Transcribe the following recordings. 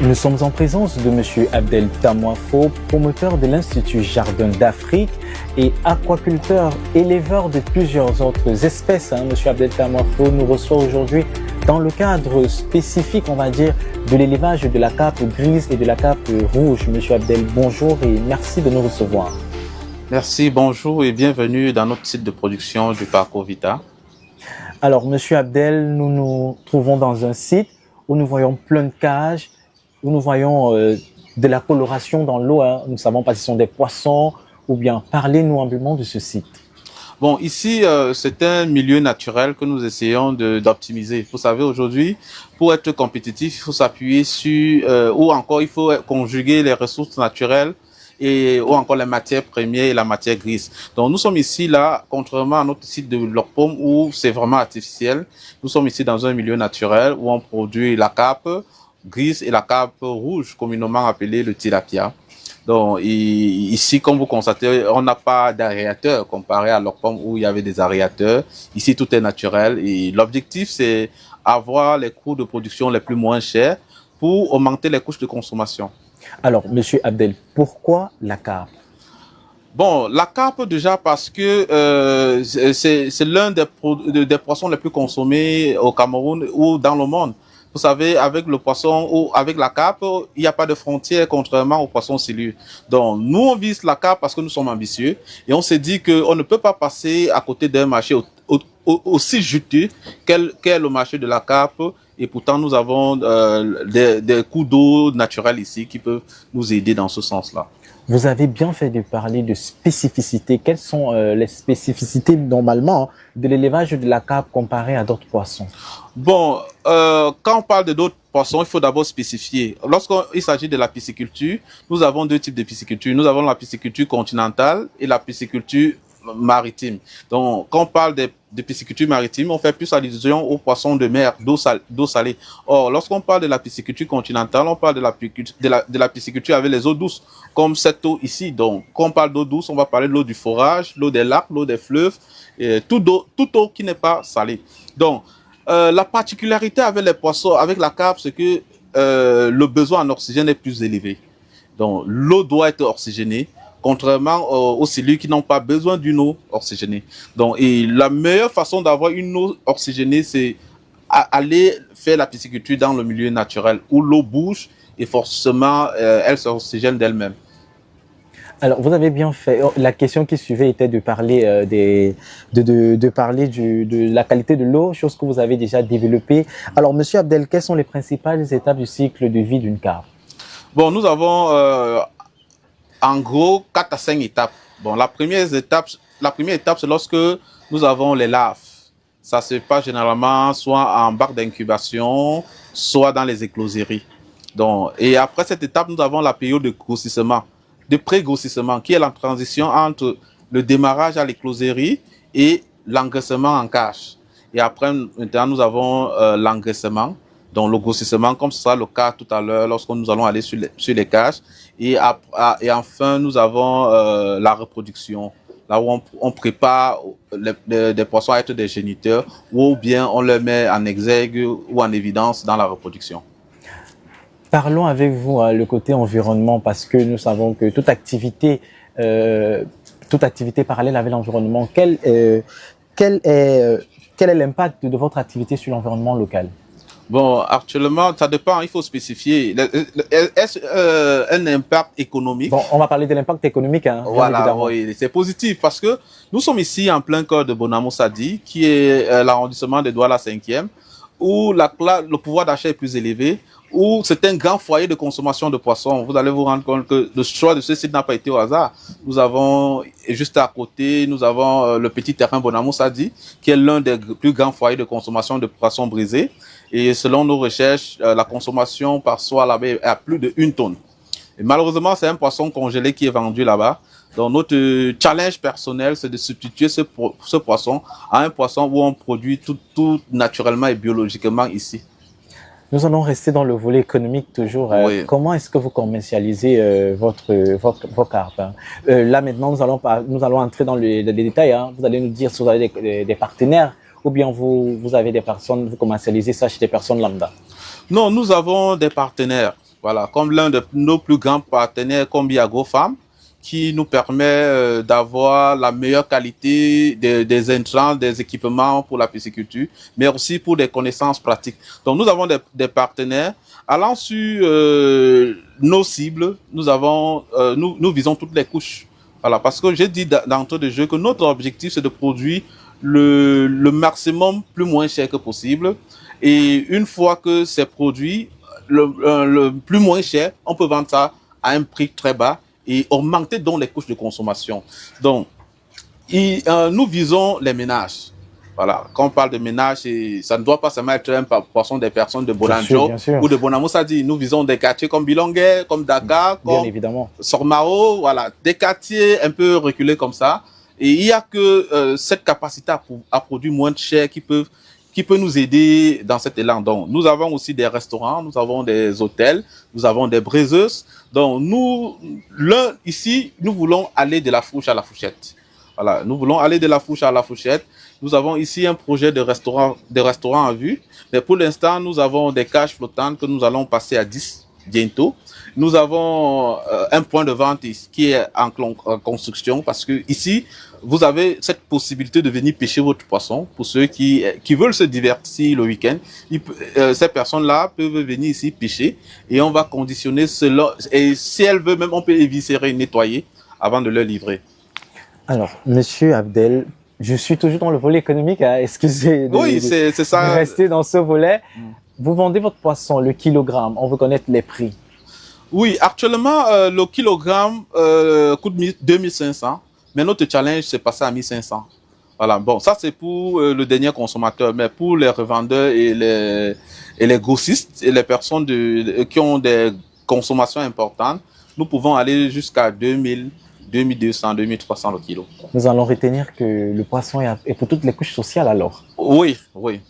Nous sommes en présence de M. Abdel Tamouafo, promoteur de l'Institut Jardin d'Afrique et aquaculteur, éleveur de plusieurs autres espèces. M. Abdel Tamouafo nous reçoit aujourd'hui dans le cadre spécifique, on va dire, de l'élevage de la carpe grise et de la carpe rouge. M. Abdel, bonjour et merci de nous recevoir. Merci, bonjour et bienvenue dans notre site de production du Parcours Vita. Alors, M. Abdel, nous nous trouvons dans un site où nous voyons plein de cages, où nous voyons de la coloration dans l'eau. Nous ne savons pas si ce sont des poissons ou bien. Parlez-nous humblement de ce site. Bon, ici, c'est un milieu naturel que nous essayons d'optimiser. Vous savez, aujourd'hui, pour être compétitif, il faut s'appuyer sur, ou encore il faut conjuguer les ressources naturelles ou encore les matières premières et la matière grise. Donc, nous sommes ici, là, contrairement à notre site de Locpom où c'est vraiment artificiel, nous sommes ici dans un milieu naturel où on produit la carpe grise et la carpe rouge, communément appelée le tilapia. Donc, ici, comme vous constatez, on n'a pas d'aérateur comparé à Locpom où il y avait des aérateurs. Ici, tout est naturel et l'objectif, c'est avoir les coûts de production les plus moins chers pour augmenter les couches de consommation. Alors, Monsieur Abdel, pourquoi la carpe? Bon, la carpe déjà parce que c'est l'un des poissons les plus consommés au Cameroun ou dans le monde. Vous savez, avec le poisson ou avec la carpe, il n'y a pas de frontière contrairement au poisson silure. Donc, nous, on vise la carpe parce que nous sommes ambitieux et on s'est dit qu'on ne peut pas passer à côté d'un marché aussi juteux qu'est le marché de la carpe. Et pourtant, nous avons des cours d'eau naturels ici qui peuvent nous aider dans ce sens-là. Vous avez bien fait de parler de spécificités. Quelles sont les spécificités normalement de l'élevage de la carpe comparé à d'autres poissons? Bon, quand on parle de d'autres poissons, il faut d'abord spécifier. Lorsqu'il s'agit de la pisciculture, nous avons deux types de pisciculture. Nous avons la pisciculture continentale et la pisciculture maritime. Donc, quand on parle de pisciculture maritime, on fait plus allusion aux poissons de mer, d'eau salée. Or, lorsqu'on parle de la pisciculture continentale, on parle de la pisciculture avec les eaux douces, comme cette eau ici. Donc, quand on parle d'eau douce, on va parler de l'eau du forage, l'eau des lacs, l'eau des fleuves, et toute eau qui n'est pas salée. Donc, la particularité avec les poissons, avec la carpe, c'est que le besoin en oxygène est plus élevé. Donc, l'eau doit être oxygénée, contrairement aux cellules qui n'ont pas besoin d'une eau oxygénée. Donc, et la meilleure façon d'avoir une eau oxygénée, c'est aller faire la pisciculture dans le milieu naturel où l'eau bouge et forcément elle s'oxygène d'elle-même. Alors, vous avez bien fait. La question qui suivait était de parler de la qualité de l'eau, chose que vous avez déjà développée. Alors, Monsieur Abdel, quelles sont les principales étapes du cycle de vie d'une carpe? Bon, nous avons en gros 4 à 5 étapes. Bon, la première étape, c'est lorsque nous avons les larves. Ça se passe généralement soit en bac d'incubation, soit dans les écloseries. Donc, et après cette étape, nous avons la période de grossissement, de pré-grossissement, qui est la transition entre le démarrage à l'écloserie et l'engraissement en cage. Et après, maintenant, nous avons l'engraissement, donc le grossissement, comme ce sera le cas tout à l'heure lorsque nous allons aller sur les cages. Et enfin, nous avons la reproduction, là où on prépare des poissons à être des géniteurs, ou bien on les met en exergue ou en évidence dans la reproduction. Parlons avec vous le côté environnement, parce que nous savons que toute activité parallèle avec l'environnement, quel est l'impact de votre activité sur l'environnement local? Bon, actuellement, ça dépend, il faut spécifier. Est-ce un impact économique? Bon, on va parler de l'impact économique, hein, voilà, oui, c'est positif parce que nous sommes ici en plein cœur de Bonamo-Sadi, qui est l'arrondissement de Douala 5e, où le pouvoir d'achat est plus élevé, où c'est un grand foyer de consommation de poissons. Vous allez vous rendre compte que le choix de ce site n'a pas été au hasard. Nous avons, juste à côté, nous avons le petit terrain Bonamo-Sadi, qui est l'un des plus grands foyers de consommation de poissons brisés. Et selon nos recherches, la consommation par soir là-bas est à plus de 1 tonne. Et malheureusement, c'est un poisson congelé qui est vendu là-bas. Donc, notre challenge personnel, c'est de substituer ce poisson à un poisson où on produit tout naturellement et biologiquement ici. Nous allons rester dans le volet économique toujours. Oui. Comment est-ce que vous commercialisez vos carpes, hein? Là, maintenant, nous allons entrer dans les détails. Hein. Vous allez nous dire si vous avez des partenaires ou bien vous avez des personnes, vous commercialisez ça chez des personnes lambda? Non, nous avons des partenaires. Voilà, comme l'un de nos plus grands partenaires comme BioAgroFarm, qui nous permet d'avoir la meilleure qualité des intrants, des équipements pour la pisciculture, mais aussi pour des connaissances pratiques. Donc, nous avons des partenaires allant sur nos cibles. Nous visons toutes les couches. Voilà, parce que j'ai dit d'entrée de jeu que notre objectif, c'est de produire le maximum plus moins cher que possible. Et une fois que c'est produit, le plus moins cher, on peut vendre ça à un prix très bas et augmenter donc les couches de consommation. Donc, nous visons les ménages. Voilà, quand on parle de ménage, ça ne doit pas seulement être un poisson des personnes de Bonanjo ou de Bonamoussadi. Nous visons des quartiers comme Bilongué, comme Dakar, comme Sormao, voilà, des quartiers un peu reculés comme ça. Et il n'y a que cette capacité à produire moins cher qui peut nous aider dans cet élan. Donc, nous avons aussi des restaurants, nous avons des hôtels, nous avons des braiseuses. Donc, ici, nous voulons aller de la fourche à la fourchette. Voilà, nous voulons aller de la fourche à la fourchette. Nous avons ici un projet de restaurant en vue. Mais pour l'instant, nous avons des cages flottantes que nous allons passer à 10 bientôt. Nous avons un point de vente qui est en construction parce que ici, vous avez cette possibilité de venir pêcher votre poisson pour ceux qui veulent se divertir le week-end. Ces personnes-là peuvent venir ici pêcher et on va conditionner cela. Et si elles veulent, même on peut éviscérer, nettoyer avant de leur livrer. Alors, Monsieur Abdel, je suis toujours dans le volet économique. Hein. Excusez de rester dans ce volet. Vous vendez votre poisson, le kilogramme. On veut connaître les prix. Oui, actuellement, le kilogramme coûte 2500. Mais notre challenge, c'est passé à 1500. Voilà, bon, ça c'est pour le dernier consommateur. Mais pour les revendeurs et les grossistes et les personnes qui ont des consommations importantes, nous pouvons aller jusqu'à 2000, 2200, 2300 le kilo. Nous allons retenir que le poisson est pour toutes les couches sociales alors. Oui, oui.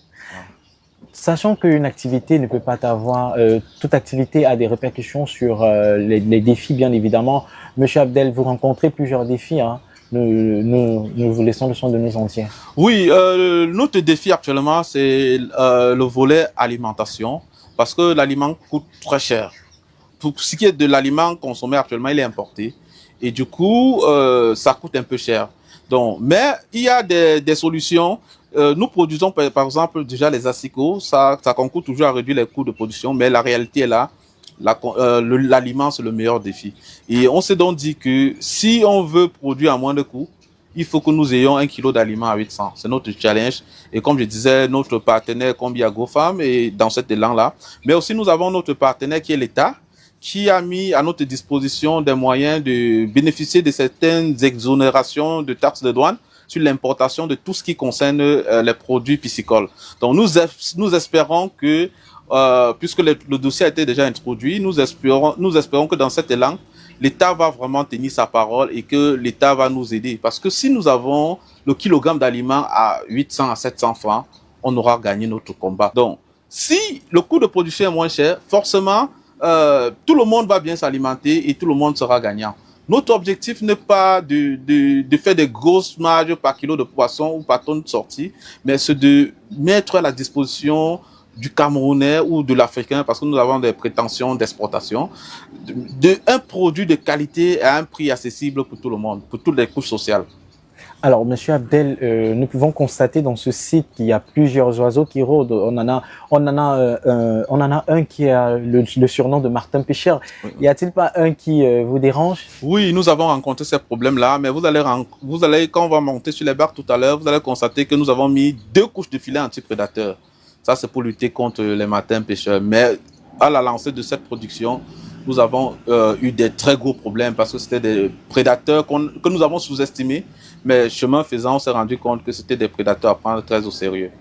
Sachant qu'une activité ne peut pas avoir, toute activité a des répercussions sur les défis, bien évidemment. Monsieur Abdel, vous rencontrez plusieurs défis. Hein. Nous vous laissons le soin de nous en dire. Oui, notre défi actuellement, c'est le volet alimentation, parce que l'aliment coûte très cher. Pour ce qui est de l'aliment consommé actuellement, il est importé. Et du coup, ça coûte un peu cher. Donc, mais il y a des solutions. Nous produisons, par exemple, déjà les asticots. Ça concourt toujours à réduire les coûts de production, mais la réalité est là. L'aliment, c'est le meilleur défi. Et on s'est donc dit que si on veut produire à moins de coûts, il faut que nous ayons 1 kilo d'aliments à 800. C'est notre challenge. Et comme je disais, notre partenaire comme BioAgroFarm est dans cet élan-là. Mais aussi, nous avons notre partenaire qui est l'État, qui a mis à notre disposition des moyens de bénéficier de certaines exonérations de taxes de douane sur l'importation de tout ce qui concerne les produits piscicoles. Donc, nous espérons que, puisque le dossier a été déjà introduit, nous espérons que dans cet élan, l'État va vraiment tenir sa parole et que l'État va nous aider. Parce que si nous avons le kilogramme d'aliments à 800 à 700 francs, on aura gagné notre combat. Donc, si le coût de production est moins cher, forcément, tout le monde va bien s'alimenter et tout le monde sera gagnant. Notre objectif n'est pas de faire des grosses marges par kilo de poisson ou par tonne de sortie, mais c'est de mettre à la disposition du Camerounais ou de l'Africain, parce que nous avons des prétentions d'exportation, un produit de qualité à un prix accessible pour tout le monde, pour toutes les couches sociales. Alors, Monsieur Abdel, nous pouvons constater dans ce site qu'il y a plusieurs oiseaux qui rôdent. On en a un qui a le surnom de Martin Pêcheur. Oui. Y a-t-il pas un qui vous dérange? Oui, nous avons rencontré ces problèmes-là, mais vous allez, quand on va monter sur les barques tout à l'heure, vous allez constater que nous avons mis 2 couches de filets anti-prédateurs. Ça, c'est pour lutter contre les Martins Pêcheurs. Mais à la lancée de cette production, nous avons eu des très gros problèmes parce que c'était des prédateurs que nous avons sous-estimés. Mais chemin faisant, on s'est rendu compte que c'était des prédateurs à prendre très au sérieux.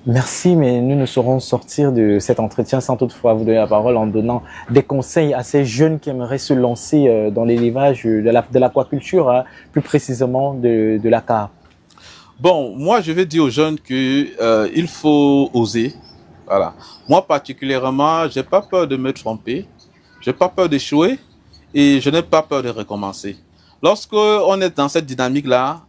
Merci, mais nous ne saurons sortir de cet entretien sans toutefois vous donner la parole en donnant des conseils à ces jeunes qui aimeraient se lancer dans l'élevage de l'aquaculture, hein, plus précisément de la carpe. Bon, moi, je vais dire aux jeunes que il faut oser. Voilà. Moi, particulièrement, j'ai pas peur de me tromper, j'ai pas peur d'échouer et je n'ai pas peur de recommencer. Lorsque on est dans cette dynamique-là,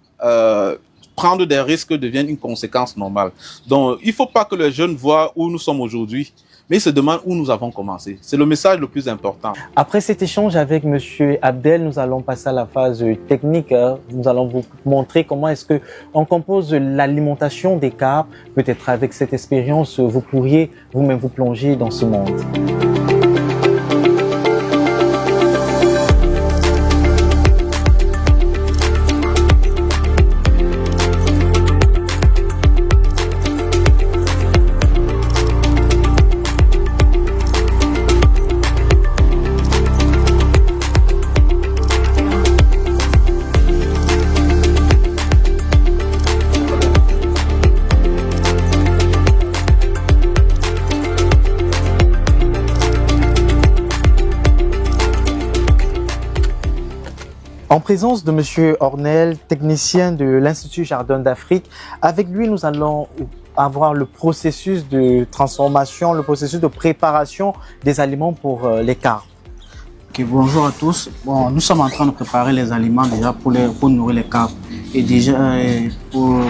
prendre des risques devient une conséquence normale. Donc, il ne faut pas que les jeunes voient où nous sommes aujourd'hui, mais ils se demandent où nous avons commencé. C'est le message le plus important. Après cet échange avec Monsieur Abdel, nous allons passer à la phase technique. Nous allons vous montrer comment est-ce que on compose l'alimentation des carpes. Peut-être avec cette expérience, vous pourriez vous-même vous plonger dans ce monde. En présence de Monsieur Ornel, technicien de l'Institut Jardin d'Afrique, avec lui, nous allons avoir le processus de transformation, le processus de préparation des aliments pour les carpes. Okay, bonjour à tous. Bon, nous sommes en train de préparer les aliments déjà pour nourrir les carpes. Et déjà, pour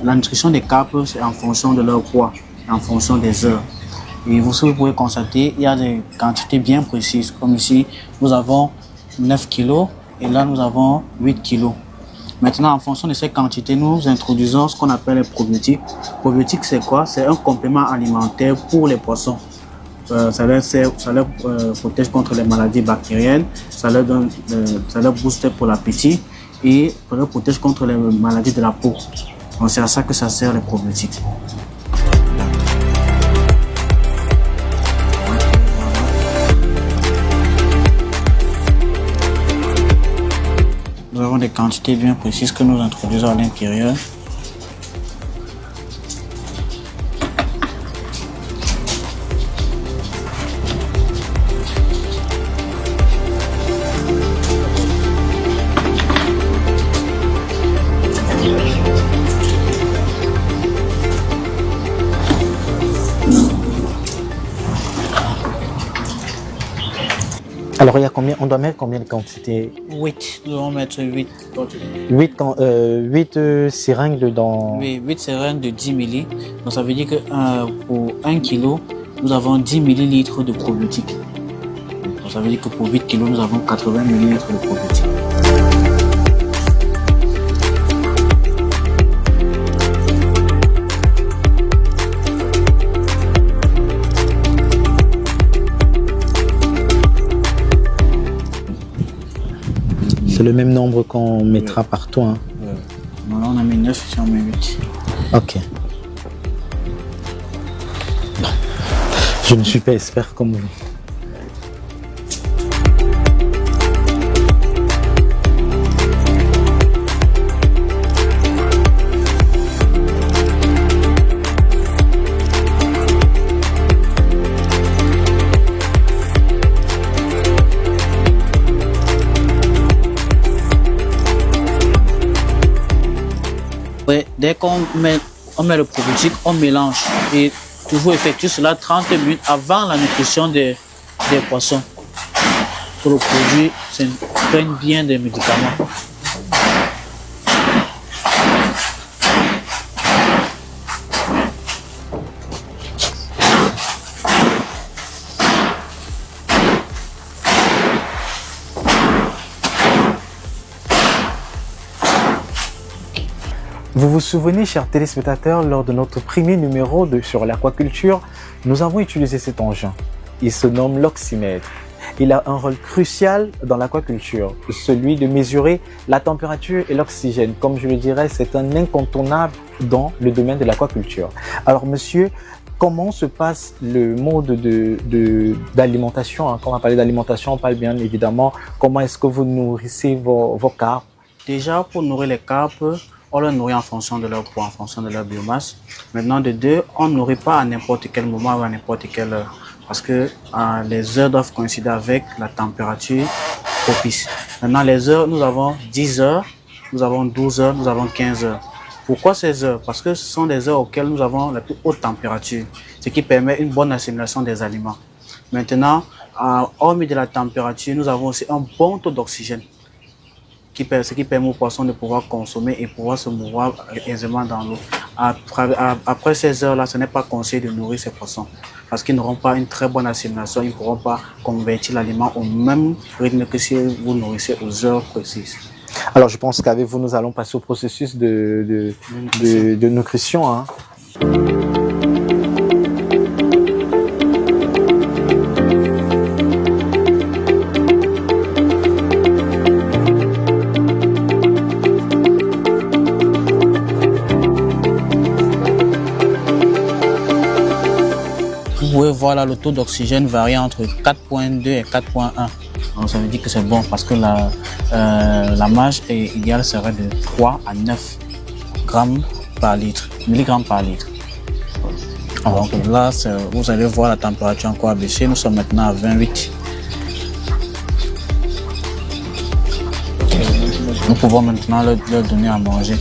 la nutrition des carpes, c'est en fonction de leur poids, en fonction des heures. Et vous pouvez constater, il y a des quantités bien précises. Comme ici, nous avons 9 kilos. Et là, nous avons 8 kilos. Maintenant, en fonction de ces quantités, nous introduisons ce qu'on appelle les probiotiques. Probiotiques, c'est quoi? C'est un complément alimentaire pour les poissons. Ça leur protège contre les maladies bactériennes, ça leur booste pour l'appétit et ça leur protège contre les maladies de la peau. Donc, c'est à ça que ça sert les probiotiques. Nous avons des quantités bien précises que nous introduisons à l'intérieur. Alors, il y a combien, on doit mettre combien de quantités? 8, nous allons mettre 8. 8 seringues dedans. Oui, 8 seringues de 10 ml. Donc ça veut dire que pour 1 kg, nous avons 10 ml de probiotiques. Donc ça veut dire que pour 8 kg, nous avons 80 ml de probiotiques. C'est le même nombre qu'on mettra partout. Hein. Bon, là, on a mis 9, ici on met 8. Ok. Je ne suis pas expert comme vous. Dès qu'on met le probiotique, on mélange et toujours effectuer cela 30 minutes avant la nutrition des poissons. Pour le produit s'imprègne bien des médicaments. Vous vous souvenez, chers téléspectateurs, lors de notre premier numéro sur l'aquaculture, nous avons utilisé cet engin. Il se nomme l'oxymètre. Il a un rôle crucial dans l'aquaculture, celui de mesurer la température et l'oxygène. Comme je le dirais, c'est un incontournable dans le domaine de l'aquaculture. Alors, monsieur, comment se passe le mode d'alimentation? Quand on va parler d'alimentation, on parle bien évidemment comment est-ce que vous nourrissez vos carpes? Déjà, pour nourrir les carpes, on les nourrit en fonction de leur poids, en fonction de leur biomasse. Maintenant, de deux, on ne nourrit pas à n'importe quel moment ou à n'importe quelle heure. Parce que les heures doivent coïncider avec la température propice. Maintenant, les heures, nous avons 10 heures, nous avons 12 heures, nous avons 15 heures. Pourquoi ces heures? Parce que ce sont des heures auxquelles nous avons la plus haute température, ce qui permet une bonne assimilation des aliments. Maintenant, hormis de la température, nous avons aussi un bon taux d'oxygène. ce qui permet aux poissons de pouvoir consommer et pouvoir se mouvoir aisément dans l'eau. Après ces heures-là, ce n'est pas conseillé de nourrir ces poissons parce qu'ils n'auront pas une très bonne assimilation, ils ne pourront pas convertir l'aliment au même rythme que si vous nourrissez aux heures précises. Alors, je pense qu'avec vous, nous allons passer au processus de nutrition. Hein. Vous pouvez voir là, le taux d'oxygène varie entre 4,2 et 4,1. Donc ça veut dire que c'est bon parce que la marge idéale serait de 3 à 9 grammes par litre, milligrammes par litre. Donc là, vous allez voir la température encore baisser. Nous sommes maintenant à 28. Nous pouvons maintenant leur donner à manger.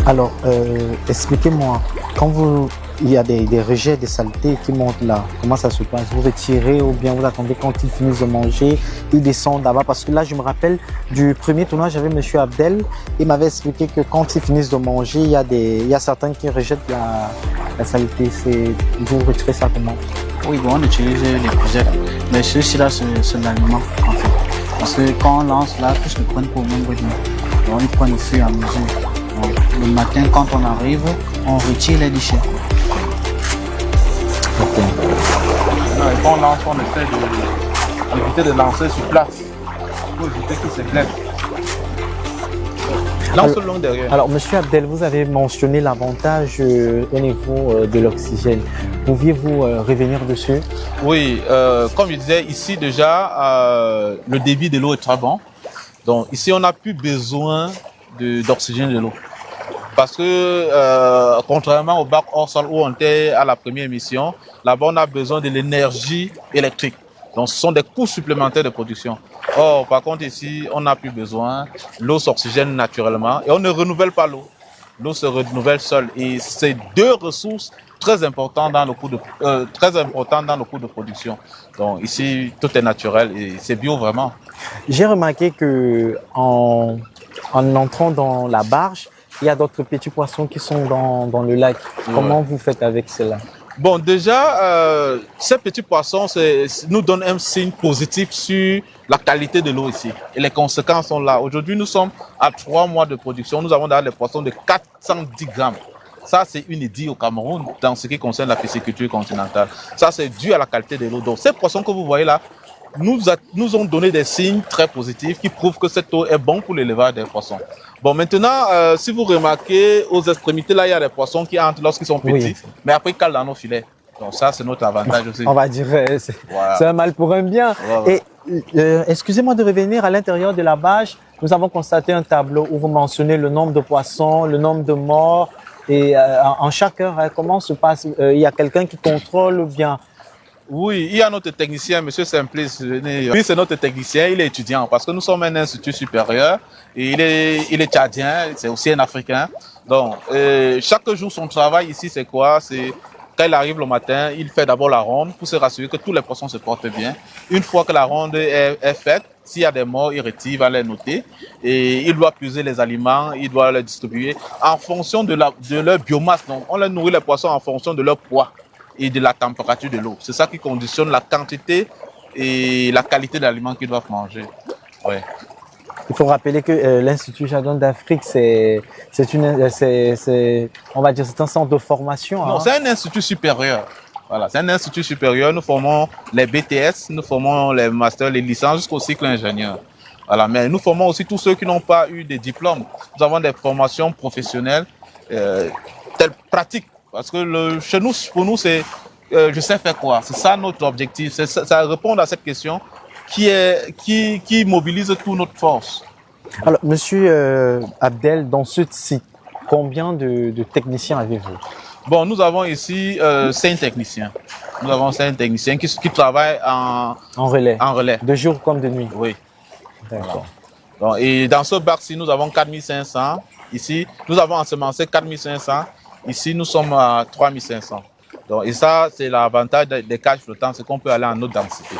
Alors, expliquez-moi, quand il y a des rejets, des saletés qui montent là, comment ça se passe? Vous retirez ou bien vous attendez quand ils finissent de manger, ils descendent là-bas? Parce que là, je me rappelle du premier tournage avec M. Abdel, il m'avait expliqué que quand ils finissent de manger, il y a certains qui rejettent la saleté. Vous retirez ça comment? Oui, bon, on utilise les cousettes, mais ceux-ci là, c'est l'aliment en fait. Parce que quand on lance là, tous ne prennent pas au même rythme. Donc ils prennent au fur et à mesure. Donc, le matin, quand on arrive, on retire les déchets. Okay. Et quand on lance, on essaie d'éviter de lancer sur place pour éviter qu'ils se blessent. Lance le long derrière. Alors, Monsieur Abdel, vous avez mentionné l'avantage au niveau de l'oxygène. Pouviez-vous revenir dessus? Oui, comme je disais, ici déjà, le débit de l'eau est très bon. Donc ici, on n'a plus besoin d'oxygène de l'eau. Parce que contrairement au bac hors sol où on était à la première émission, là-bas on a besoin de l'énergie électrique. Donc ce sont des coûts supplémentaires de production. Or, par contre ici, on n'a plus besoin. L'eau s'oxygène naturellement et on ne renouvelle pas l'eau. L'eau se renouvelle seule. Et c'est deux ressources très importantes dans le coût de production. Donc ici, tout est naturel et c'est bio vraiment. J'ai remarqué que en entrant dans la barge, il y a d'autres petits poissons qui sont dans le lac. Ouais. Comment vous faites avec cela? Bon, déjà, ces petits poissons nous donnent un signe positif sur la qualité de l'eau ici. Et les conséquences sont là. Aujourd'hui, nous sommes à 3 mois de production. Nous avons déjà des poissons de 410 grammes. Ça, c'est inédit au Cameroun dans ce qui concerne la pisciculture continentale. Ça, c'est dû à la qualité de l'eau. Donc, ces poissons que vous voyez là, nous ont donné des signes très positifs qui prouvent que cette eau est bonne pour l'élevage des poissons. Bon, maintenant, si vous remarquez, aux extrémités, là, il y a des poissons qui entrent lorsqu'ils sont petits, oui, mais après, ils calent dans nos filets. Donc ça, c'est notre avantage aussi. On va dire, c'est un mal pour un bien. Ouais. Et excusez-moi de revenir à l'intérieur de la bâche. Nous avons constaté un tableau où vous mentionnez le nombre de poissons, le nombre de morts. Et en chaque heure, comment se passe? Il y a quelqu'un qui contrôle ou bien? Oui, il y a notre technicien, M. Simplice. Lui, c'est notre technicien, il est étudiant parce que nous sommes un institut supérieur et il est tchadien, c'est aussi un Africain. Donc, chaque jour, son travail ici, c'est quoi? C'est quand il arrive le matin, il fait d'abord la ronde pour se rassurer que tous les poissons se portent bien. Une fois que la ronde est faite, s'il y a des morts, il retire, il va les noter et il doit peser les aliments, il doit les distribuer en fonction de leur biomasse. Donc, on les nourrit les poissons en fonction de leur poids et de la température de l'eau. C'est ça qui conditionne la quantité et la qualité de l'aliment qu'ils doivent manger. Ouais. Il faut rappeler que l'Institut Jardin d'Afrique, on va dire, c'est un centre de formation. Non, c'est un institut supérieur. Voilà, c'est un institut supérieur. Nous formons les BTS, nous formons les masters, les licences jusqu'au cycle ingénieur. Voilà, mais nous formons aussi tous ceux qui n'ont pas eu des diplômes. Nous avons des formations professionnelles telles pratiques. Parce que chez nous, pour nous, c'est je sais faire quoi. C'est ça notre objectif. Ça répond à cette question qui mobilise toute notre force. Alors, Monsieur Abdel, dans ce site, combien de techniciens avez-vous? Bon, nous avons ici 5 techniciens. Nous avons 5 techniciens qui travaillent en relais. En relais. De jour comme de nuit. Oui. D'accord. Donc, et dans ce bac-ci, nous avons 4500. Ici, nous avons ensemencé 4500. Ici, nous sommes à 3500. Donc, et ça, c'est l'avantage des cages flottants, c'est qu'on peut aller en haute densité.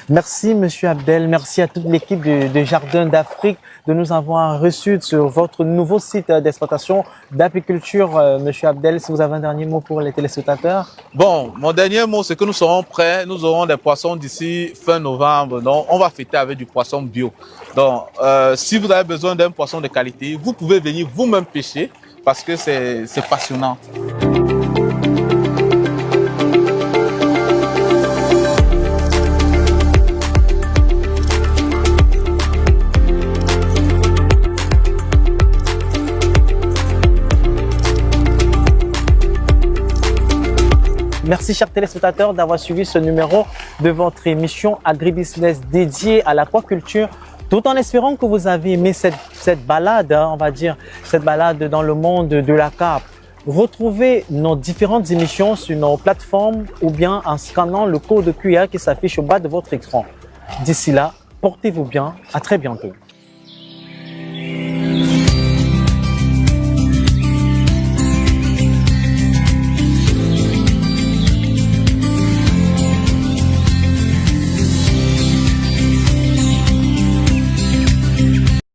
Merci Monsieur Abdel, merci à toute l'équipe de Jardin d'Afrique de nous avoir reçus sur votre nouveau site d'exploitation d'apiculture. Monsieur Abdel, si vous avez un dernier mot pour les téléspectateurs. Bon, mon dernier mot, c'est que nous serons prêts. Nous aurons des poissons d'ici fin novembre. Donc, on va fêter avec du poisson bio. Donc, si vous avez besoin d'un poisson de qualité, vous pouvez venir vous-même pêcher parce que c'est passionnant. Merci chers téléspectateurs d'avoir suivi ce numéro de votre émission Agribusiness dédiée à l'aquaculture, tout en espérant que vous avez aimé cette balade, hein, on va dire, cette balade dans le monde de la carpe. Retrouvez nos différentes émissions sur nos plateformes ou bien en scannant le code QR qui s'affiche au bas de votre écran. D'ici là, portez-vous bien, à très bientôt.